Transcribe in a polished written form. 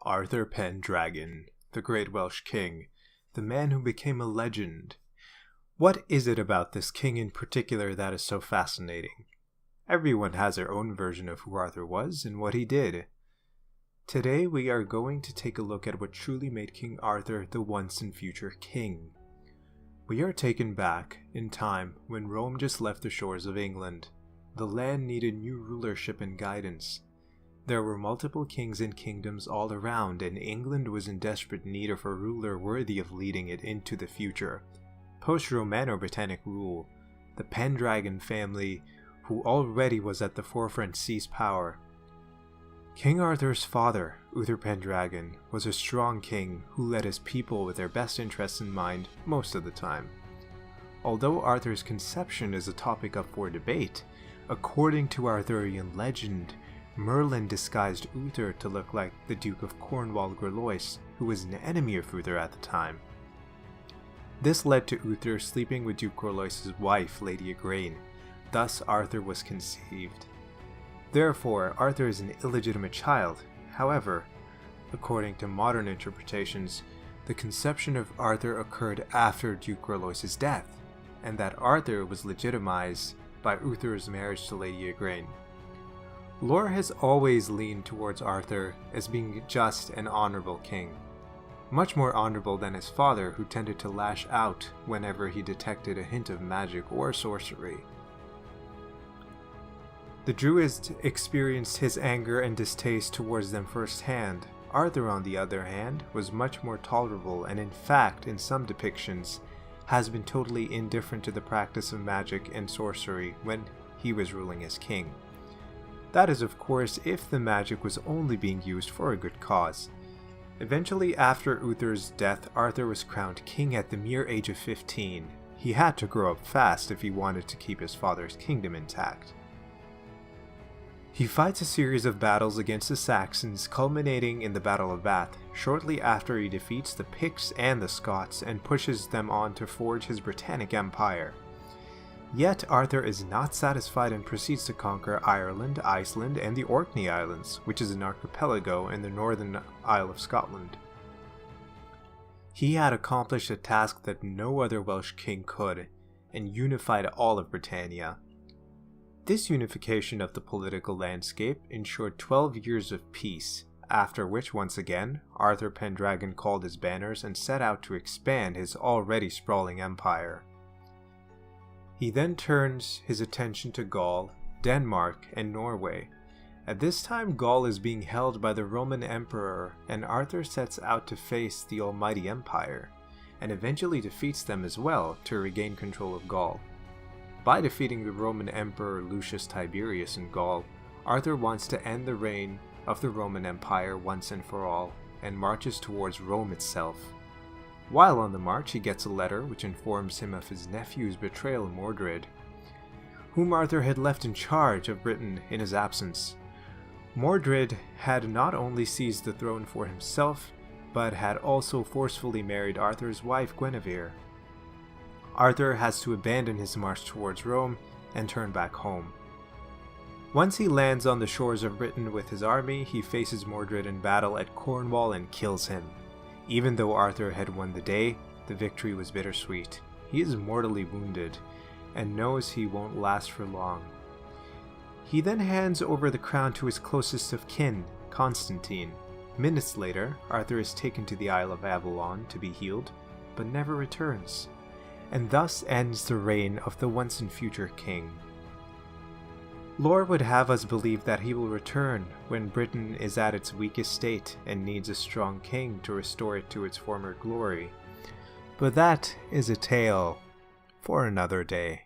Arthur Pendragon, the great Welsh king, the man who became a legend. What is it about this king in particular that is so fascinating? Everyone has their own version of who Arthur was and what he did. Today we are going to take a look at what truly made King Arthur the once and future king. We are taken back in time when Rome just left the shores of England. The land needed new rulership and guidance. There were multiple kings and kingdoms all around, and England was in desperate need of a ruler worthy of leading it into the future. Post-Romano-Britannic rule, the Pendragon family, who already was at the forefront, seized power. King Arthur's father, Uther Pendragon, was a strong king who led his people with their best interests in mind most of the time. Although Arthur's conception is a topic up for debate, according to Arthurian legend, Merlin disguised Uther to look like the Duke of Cornwall-Gorlois, who was an enemy of Uther at the time. This led to Uther sleeping with Duke Gorlois' wife, Lady Igraine. Thus Arthur was conceived. Therefore, Arthur is an illegitimate child. However, according to modern interpretations, the conception of Arthur occurred after Duke Gorlois' death, and that Arthur was legitimized by Uther's marriage to Lady Igraine. Lore has always leaned towards Arthur as being just and honorable king, much more honorable than his father, who tended to lash out whenever he detected a hint of magic or sorcery. The Druids experienced his anger and distaste towards them firsthand. Arthur, on the other hand, was much more tolerable and in fact, in some depictions, has been totally indifferent to the practice of magic and sorcery when he was ruling as king. That is, of course, if the magic was only being used for a good cause. Eventually, after Uther's death, Arthur was crowned king at the mere age of 15. He had to grow up fast if he wanted to keep his father's kingdom intact. He fights a series of battles against the Saxons, culminating in the Battle of Bath, shortly after he defeats the Picts and the Scots and pushes them on to forge his Britannic Empire. Yet Arthur is not satisfied and proceeds to conquer Ireland, Iceland, and the Orkney Islands, which is an archipelago in the northern Isle of Scotland. He had accomplished a task that no other Welsh king could, and unified all of Britannia. This unification of the political landscape ensured 12 years of peace, after which once again, Arthur Pendragon called his banners and set out to expand his already sprawling empire. He then turns his attention to Gaul, Denmark, and Norway. At this time, Gaul is being held by the Roman Emperor, and Arthur sets out to face the Almighty Empire, and eventually defeats them as well to regain control of Gaul. By defeating the Roman Emperor Lucius Tiberius in Gaul, Arthur wants to end the reign of the Roman Empire once and for all, and marches towards Rome itself. While on the march, he gets a letter which informs him of his nephew's betrayal, Mordred, whom Arthur had left in charge of Britain in his absence. Mordred had not only seized the throne for himself, but had also forcefully married Arthur's wife, Guinevere. Arthur has to abandon his march towards Rome and turn back home. Once he lands on the shores of Britain with his army, he faces Mordred in battle at Cornwall and kills him. Even though Arthur had won the day, the victory was bittersweet. He is mortally wounded, and knows he won't last for long. He then hands over the crown to his closest of kin, Constantine. Minutes later, Arthur is taken to the Isle of Avalon to be healed, but never returns. And thus ends the reign of the once and future king. Lore would have us believe that he will return when Britain is at its weakest state and needs a strong king to restore it to its former glory. But that is a tale for another day.